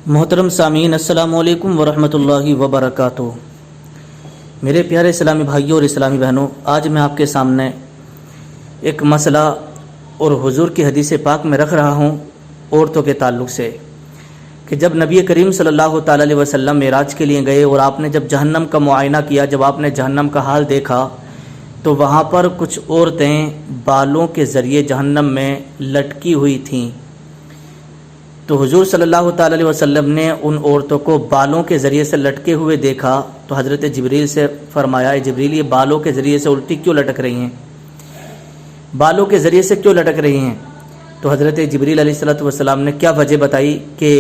محترم سامعین، السلام علیکم ورحمۃ اللہ وبرکاتہ۔ میرے پیارے اسلامی بھائیوں اور اسلامی بہنوں، آج میں آپ کے سامنے ایک مسئلہ اور حضور کی حدیث پاک میں رکھ رہا ہوں عورتوں کے تعلق سے، کہ جب نبی کریم صلی اللہ تعالی علیہ وسلم معراج کے لیے گئے اور آپ نے جب جہنم کا معائنہ کیا، جب آپ نے جہنم کا حال دیکھا تو وہاں پر کچھ عورتیں بالوں کے ذریعے جہنم میں لٹکی ہوئی تھیں۔ تو حضور صلی اللہ تعالی علیہ وسلم نے ان عورتوں کو بالوں کے ذریعے سے لٹکے ہوئے دیکھا تو حضرت جبریل سے فرمایا، جبریل یہ بالوں کے ذریعے سے الٹی کیوں لٹک رہی ہیں؟ بالوں کے ذریعے سے کیوں لٹک رہی ہیں؟ تو حضرت جبریل علیہ الصلوۃ والسلام نے کیا وجہ بتائی کہ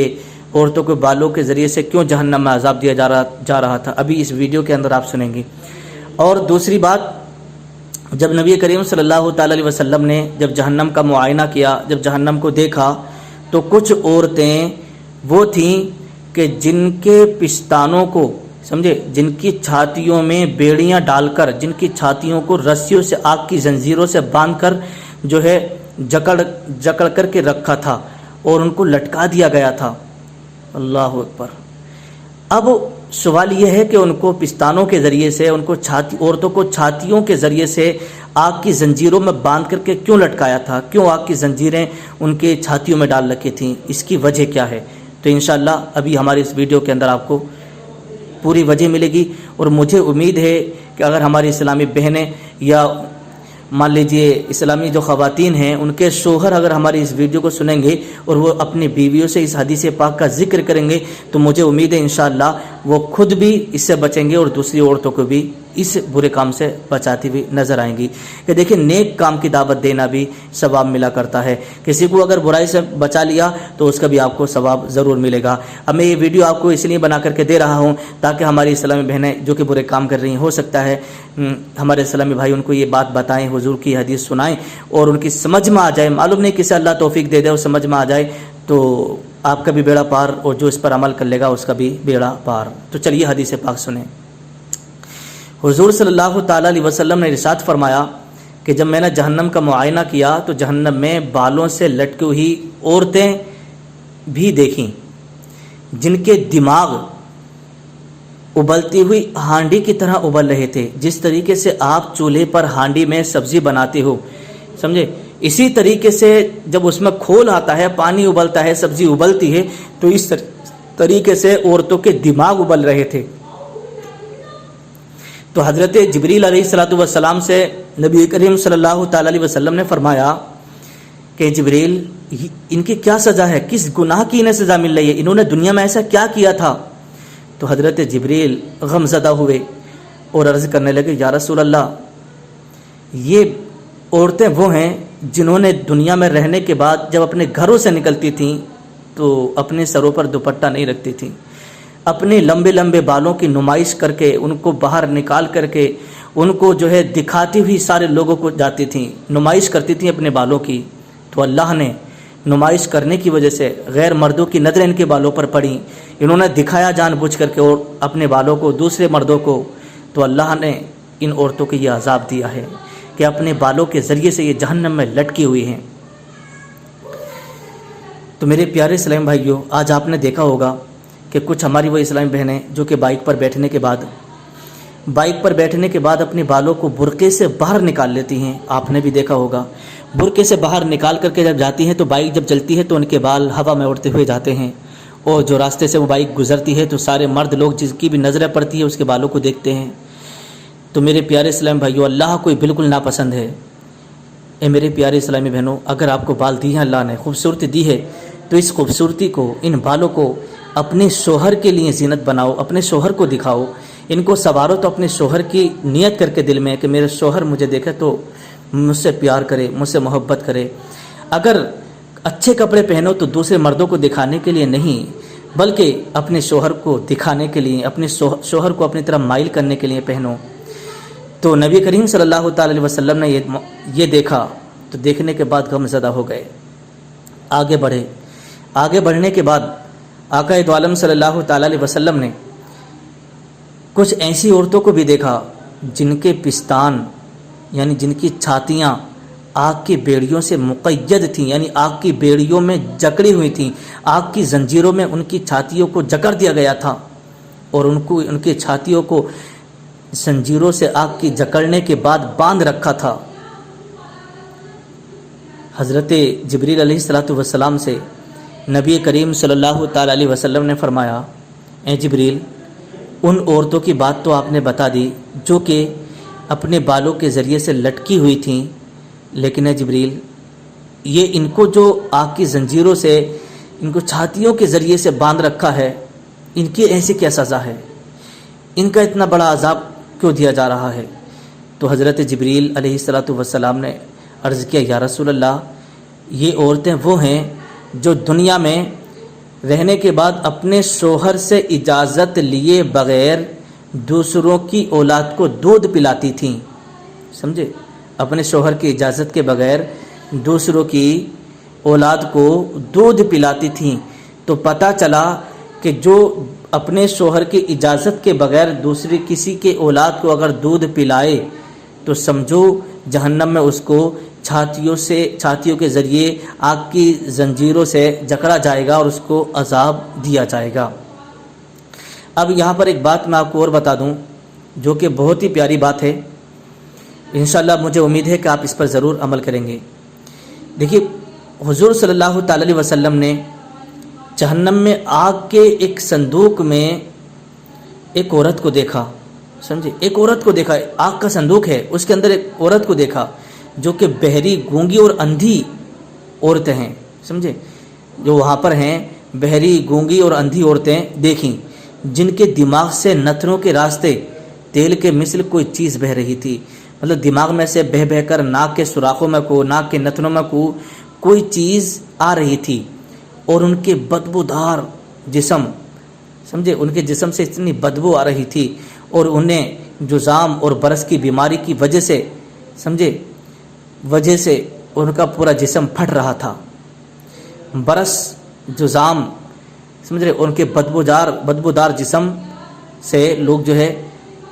عورتوں کو بالوں کے ذریعے سے کیوں جہنم میں عذاب دیا جا رہا تھا، ابھی اس ویڈیو کے اندر آپ سنیں گے۔ اور دوسری بات، جب نبی کریم صلی اللہ تعالی علیہ وسلم نے جب جہنم کا معائنہ کیا، جب جہنم کو دیکھا تو کچھ عورتیں وہ تھیں کہ جن کے پستانوں کو سمجھے، جن کی چھاتیوں میں بیڑیاں ڈال کر، جن کی چھاتیوں کو رسیوں سے، آگ کی زنجیروں سے باندھ کر جو ہے جکڑ کر کے رکھا تھا اور ان کو لٹکا دیا گیا تھا۔ اللہ اکبر۔ اب سوال یہ ہے کہ ان کو پستانوں کے ذریعے سے، ان کو عورتوں کو چھاتیوں کے ذریعے سے آگ کی زنجیروں میں باندھ کر کے کیوں لٹکایا تھا؟ کیوں آگ کی زنجیریں ان کے چھاتیوں میں ڈال رکھی تھیں؟ اس کی وجہ کیا ہے؟ تو انشاءاللہ ابھی ہماری اس ویڈیو کے اندر آپ کو پوری وجہ ملے گی، اور مجھے امید ہے کہ اگر ہماری اسلامی بہنیں یا مان لیجئے اسلامی جو خواتین ہیں، ان کے شوہر اگر ہماری اس ویڈیو کو سنیں گے اور وہ اپنی بیویوں سے اس حدیث پاک کا ذکر کریں گے تو مجھے امید ہے انشاءاللہ وہ خود بھی اس سے بچیں گے اور دوسری عورتوں کو بھی اس برے کام سے بچاتی ہوئی نظر آئیں گی۔ کہ دیکھیں، نیک کام کی دعوت دینا بھی ثواب ملا کرتا ہے، کسی کو اگر برائی سے بچا لیا تو اس کا بھی آپ کو ثواب ضرور ملے گا۔ اب میں یہ ویڈیو آپ کو اس لیے بنا کر کے دے رہا ہوں تاکہ ہماری اسلامی بہنیں جو کہ برے کام کر رہی ہیں، ہو سکتا ہے ہمارے اسلامی بھائی ان کو یہ بات بتائیں، حضور کی حدیث سنائیں اور ان کی سمجھ میں آ جائے۔ معلوم نہیں کسے اللہ توفیق دے دے اور سمجھ میں آ جائے تو آپ کا بھی بیڑا پار، اور جو اس پر عمل کر لے گا اس کا بھی بیڑا پار۔ تو چلیے حدیث پاک سنیں۔ حضور صلی اللہ تعالی علیہ وسلم نے ارشاد فرمایا کہ جب میں نے جہنم کا معائنہ کیا تو جہنم میں بالوں سے لٹکی ہوئی عورتیں بھی دیکھیں جن کے دماغ ابلتی ہوئی ہانڈی کی طرح ابل رہے تھے۔ جس طریقے سے آپ چولہے پر ہانڈی میں سبزی بناتے ہو، سمجھے، اسی طریقے سے جب اس میں کھول آتا ہے، پانی ابلتا ہے، سبزی ابلتی ہے، تو اس طریقے سے عورتوں کے دماغ ابل رہے تھے۔ تو حضرت جبریل علیہ الصلوۃ والسلام سے نبی کریم صلی اللہ تعالی علیہ وسلم نے فرمایا کہ جبریل، ان کی کیا سزا ہے؟ کس گناہ کی انہیں سزا مل رہی ہے؟ انہوں نے دنیا میں ایسا کیا کیا تھا؟ تو حضرت جبریل غم زدہ ہوئے اور عرض کرنے لگے، یا رسول اللہ، یہ عورتیں وہ ہیں جنہوں نے دنیا میں رہنے کے بعد جب اپنے گھروں سے نکلتی تھیں تو اپنے سروں پر دوپٹہ نہیں رکھتی تھیں، اپنے لمبے لمبے بالوں کی نمائش کر کے، ان کو باہر نکال کر کے ان کو جو ہے دکھاتی ہوئی سارے لوگوں کو جاتی تھیں، نمائش کرتی تھیں اپنے بالوں کی۔ تو اللہ نے نمائش کرنے کی وجہ سے غیر مردوں کی نظریں ان کے بالوں پر پڑیں، انہوں نے دکھایا جان بوجھ کر کے اور اپنے بالوں کو دوسرے مردوں کو، تو اللہ نے ان عورتوں کو یہ عذاب دیا ہے کہ اپنے بالوں کے ذریعے سے یہ جہنم میں لٹکی ہوئی ہیں۔ تو میرے پیارے اسلام بھائیوں، آج آپ نے دیکھا ہوگا کہ کچھ ہماری وہ اسلامی بہنیں جو کہ بائک پر بیٹھنے کے بعد اپنے بالوں کو برقعے سے باہر نکال لیتی ہیں۔ آپ نے بھی دیکھا ہوگا، برقعے سے باہر نکال کر کے جب جاتی ہیں تو بائک جب چلتی ہے تو ان کے بال ہوا میں اڑتے ہوئے جاتے ہیں، اور جو راستے سے وہ بائک گزرتی ہے تو سارے مرد لوگ جس کی بھی نظریں پڑتی ہے اس کے بالوں کو دیکھتے ہیں۔ تو میرے پیارے اسلام بھائیوں، اللہ کو بالکل ناپسند ہے۔ اے میرے پیارے اسلامی بہنوں، اگر آپ کو بال دی ہیں اللہ نے، خوبصورتی دی ہے، تو اس خوبصورتی کو، ان بالوں کو اپنے شوہر کے لیے زینت بناؤ، اپنے شوہر کو دکھاؤ، ان کو سنوارو، تو اپنے شوہر کی نیت کر کے دل میں کہ میرے شوہر مجھے دیکھے تو مجھ سے پیار کرے، مجھ سے محبت کرے۔ اگر اچھے کپڑے پہنو تو دوسرے مردوں کو دکھانے کے لیے نہیں، بلکہ اپنے شوہر کو دکھانے کے لیے، اپنے شوہر کو اپنی طرف مائل کرنے کے لیے پہنو۔ تو نبی کریم صلی اللہ تعالی علیہ وسلم نے یہ دیکھا تو دیکھنے کے بعد غم زدہ ہو گئے، آگے بڑھے۔ آگے بڑھنے کے بعد آقا دو عالم صلی اللہ تعالی علیہ وسلم نے کچھ ایسی عورتوں کو بھی دیکھا جن کے پستان، یعنی جن کی چھاتیاں آگ کی بیڑیوں سے مقید تھیں، یعنی آگ کی بیڑیوں میں جکڑی ہوئی تھیں، آگ کی زنجیروں میں ان کی چھاتیوں کو جکڑ دیا گیا تھا، اور ان کی چھاتیوں کو زنجیروں سے آگ کی جکڑنے کے بعد باندھ رکھا تھا۔ حضرت جبریل علیہ السلام سے نبی کریم صلی اللہ تعالی علیہ وسلم نے فرمایا، اے جبریل، ان عورتوں کی بات تو آپ نے بتا دی جو کہ اپنے بالوں کے ذریعے سے لٹکی ہوئی تھیں، لیکن اے جبریل، یہ ان کو جو آگ کی زنجیروں سے ان کو چھاتیوں کے ذریعے سے باندھ رکھا ہے، ان کی ایسی کیا سزا ہے؟ ان کا اتنا بڑا عذاب کیوں دیا جا رہا ہے؟ تو حضرت جبریل علیہ السلام نے عرض کیا، یا رسول اللہ، یہ عورتیں وہ ہیں جو دنیا میں رہنے کے بعد اپنے شوہر سے اجازت لیے بغیر دوسروں کی اولاد کو دودھ پلاتی تھیں، سمجھے؟ اپنے شوہر کی اجازت کے بغیر دوسروں کی اولاد کو دودھ پلاتی تھیں۔ تو پتہ چلا کہ جو اپنے شوہر کی اجازت کے بغیر دوسری کسی کے اولاد کو اگر دودھ پلائے تو سمجھو جہنم میں اس کو چھاتیوں کے ذریعے آگ کی زنجیروں سے جکڑا جائے گا اور اس کو عذاب دیا جائے گا۔ اب یہاں پر ایک بات میں آپ کو اور بتا دوں جو کہ بہت ہی پیاری بات ہے، انشاءاللہ مجھے امید ہے کہ آپ اس پر ضرور عمل کریں گے۔ دیکھیے، حضور صلی اللہ تعالی علیہ وسلم نے جہنم میں آگ کے ایک صندوق میں ایک عورت کو دیکھا، سمجھے؟ ایک عورت کو دیکھا، آگ کا صندوق ہے، اس کے اندر ایک عورت کو دیکھا جو کہ بہری، گونگی اور اندھی عورتیں ہیں، سمجھے؟ جو وہاں پر ہیں بہری، گونگی اور اندھی عورتیں دیکھیں، جن کے دماغ سے نتنوں کے راستے تیل کے مثل کوئی چیز بہہ رہی تھی، مطلب دماغ میں سے بہہ بہہ کر ناک کے سوراخوں میں کو، ناک کے نتنوں میں کو کوئی چیز آ رہی تھی، اور ان کے بدبودار جسم، سمجھے؟ ان کے جسم سے اتنی بدبو آ رہی تھی، اور انہیں جزام اور برس کی بیماری کی وجہ سے، سمجھے، ان کا پورا جسم پھٹ رہا تھا۔ برس، جزام، سمجھ رہے؟ ان کے بدبودار جسم سے لوگ جو ہے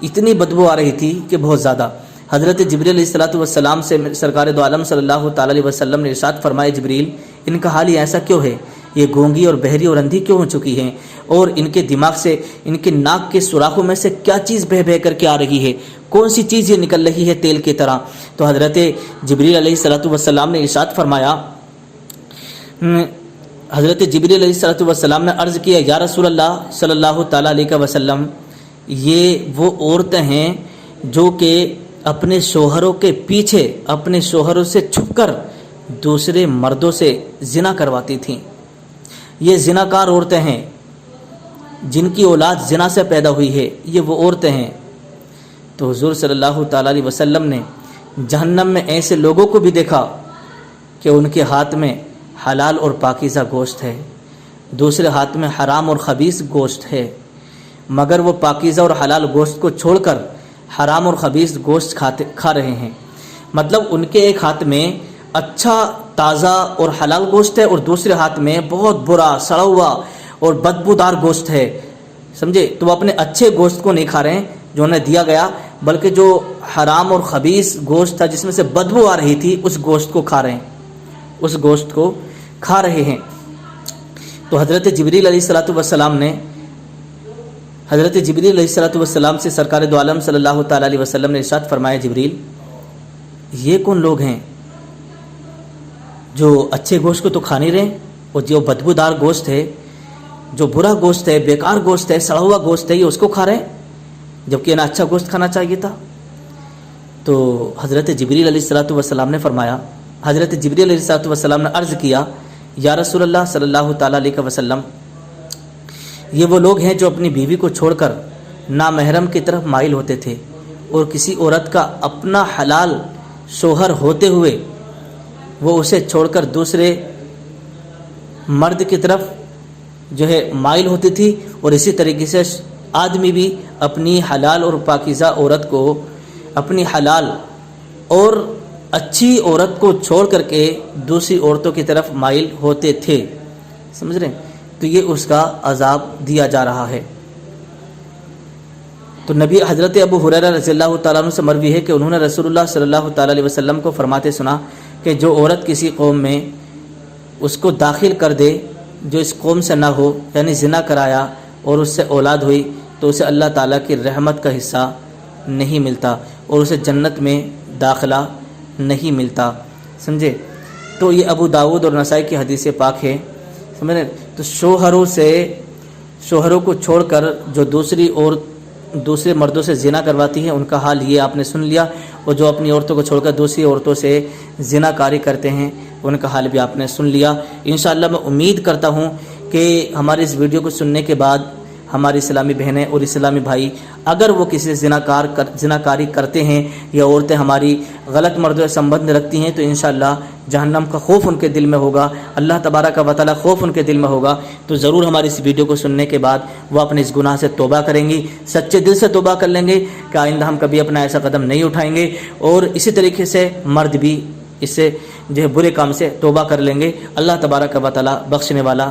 اتنی بدبو آ رہی تھی کہ بہت زیادہ۔ حضرت جبریل علیہ السلام سے سرکار دو عالم صلی اللہ تعالی علیہ وسلم نے ارشاد فرمایا، جبریل، ان کا حال ہی ایسا کیوں ہے؟ یہ گونگی اور بہری اور اندھی کیوں ہو چکی ہیں؟ اور ان کے دماغ سے، ان کے ناک کے سوراخوں میں سے کیا چیز بہہ بہہ کر کے آ رہی ہے؟ کون سی چیز یہ نکل رہی ہے تیل کی طرح؟ تو حضرت جبریل علیہ السلام نے ارشاد فرمایا، حضرت جبریل علیہ السلام نے عرض کیا، یا رسول اللہ صلی اللہ تعالیٰ علیہ وسلم، یہ وہ عورتیں ہیں جو کہ اپنے شوہروں کے پیچھے، اپنے شوہروں سے چھپ کر دوسرے مردوں سے زنا کرواتی تھیں۔ یہ زناکار عورتیں ہیں جن کی اولاد زنا سے پیدا ہوئی ہے، یہ وہ عورتیں ہیں۔ تو حضور صلی اللہ تعالیٰ علیہ وسلم نے جہنم میں ایسے لوگوں کو بھی دیکھا کہ ان کے ہاتھ میں حلال اور پاکیزہ گوشت ہے، دوسرے ہاتھ میں حرام اور خبیث گوشت ہے، مگر وہ پاکیزہ اور حلال گوشت کو چھوڑ کر حرام اور خبیث گوشت کھا رہے ہیں۔ مطلب ان کے ایک ہاتھ میں اچھا، تازہ اور حلال گوشت ہے، اور دوسرے ہاتھ میں بہت برا، سڑا ہوا اور بدبودار گوشت ہے، سمجھے؟ تو وہ اپنے اچھے گوشت کو نہیں کھا رہے ہیں جو انہیں دیا گیا، بلکہ جو حرام اور خبیث گوشت تھا جس میں سے بدبو آ رہی تھی، اس گوشت کو کھا رہے ہیں، اس گوشت کو کھا رہے ہیں۔ تو حضرت جبریل علیہ السلام سے سرکار دو عالم صلی اللہ تعالیٰ علیہ وسلم نے ارشاد فرمایا، جبریل، یہ کون لوگ ہیں جو اچھے گوشت کو تو کھا نہیں رہے، اور جو بدبودار گوشت ہے، جو برا گوشت ہے، بیکار گوشت ہے، سڑا ہوا گوشت ہے، یہ اس کو کھا رہے ہیں، جبکہ انہیں اچھا گوشت کھانا چاہیے تھا۔ تو حضرت جبریل علیہ السلام نے فرمایا، حضرت جبریل علیہ السلام نے عرض کیا، یا رسول اللہ صلی اللہ تعالیٰ علیہ وسلم، یہ وہ لوگ ہیں جو اپنی بیوی کو چھوڑ کر نامحرم کی طرف مائل ہوتے تھے، اور کسی عورت کا اپنا حلال شوہر ہوتے ہوئے وہ اسے چھوڑ کر دوسرے مرد کی طرف جو ہے مائل ہوتی تھی، اور اسی طریقے سے آدمی بھی اپنی حلال اور پاکیزہ عورت کو، اپنی حلال اور اچھی عورت کو چھوڑ کر کے دوسری عورتوں کی طرف مائل ہوتے تھے، سمجھ رہے ہیں؟ تو یہ اس کا عذاب دیا جا رہا ہے۔ تو نبی حضرت ابو ہریرہ رضی اللہ تعالیٰ عنہ سے مروی ہے کہ انہوں نے رسول اللہ صلی اللہ تعالیٰ علیہ وسلم کو فرماتے سنا کہ جو عورت کسی قوم میں اس کو داخل کر دے جو اس قوم سے نہ ہو، یعنی زنا کرایا اور اس سے اولاد ہوئی، تو اسے اللہ تعالیٰ کی رحمت کا حصہ نہیں ملتا اور اسے جنت میں داخلہ نہیں ملتا، سمجھے؟ تو یہ ابو داؤد اور نسائی کی حدیث پاک ہے، سمجھے؟ تو شوہروں کو چھوڑ کر جو دوسرے مردوں سے زنا کرواتی ہیں ان کا حال یہ آپ نے سن لیا، اور جو اپنی عورتوں کو چھوڑ کر دوسری عورتوں سے زنا کاری کرتے ہیں ان کا حال بھی آپ نے سن لیا۔ انشاءاللہ میں امید کرتا ہوں کہ ہماری اس ویڈیو کو سننے کے بعد ہماری اسلامی بہنیں اور اسلامی بھائی اگر وہ کسی سے زناکاری کرتے ہیں یا عورتیں ہماری غلط مردوں سے سمبند رکھتی ہیں تو انشاءاللہ جہنم کا خوف ان کے دل میں ہوگا، اللہ تبارک و تعالیٰ خوف ان کے دل میں ہوگا، تو ضرور ہماری اس ویڈیو کو سننے کے بعد وہ اپنے اس گناہ سے توبہ کریں گی، سچے دل سے توبہ کر لیں گے کہ آئندہ ہم کبھی اپنا ایسا قدم نہیں اٹھائیں گے، اور اسی طریقے سے مرد بھی اس سے جو ہے برے کام سے توبہ کر لیں گے۔ اللہ تبارک و تعالیٰ بخشنے والا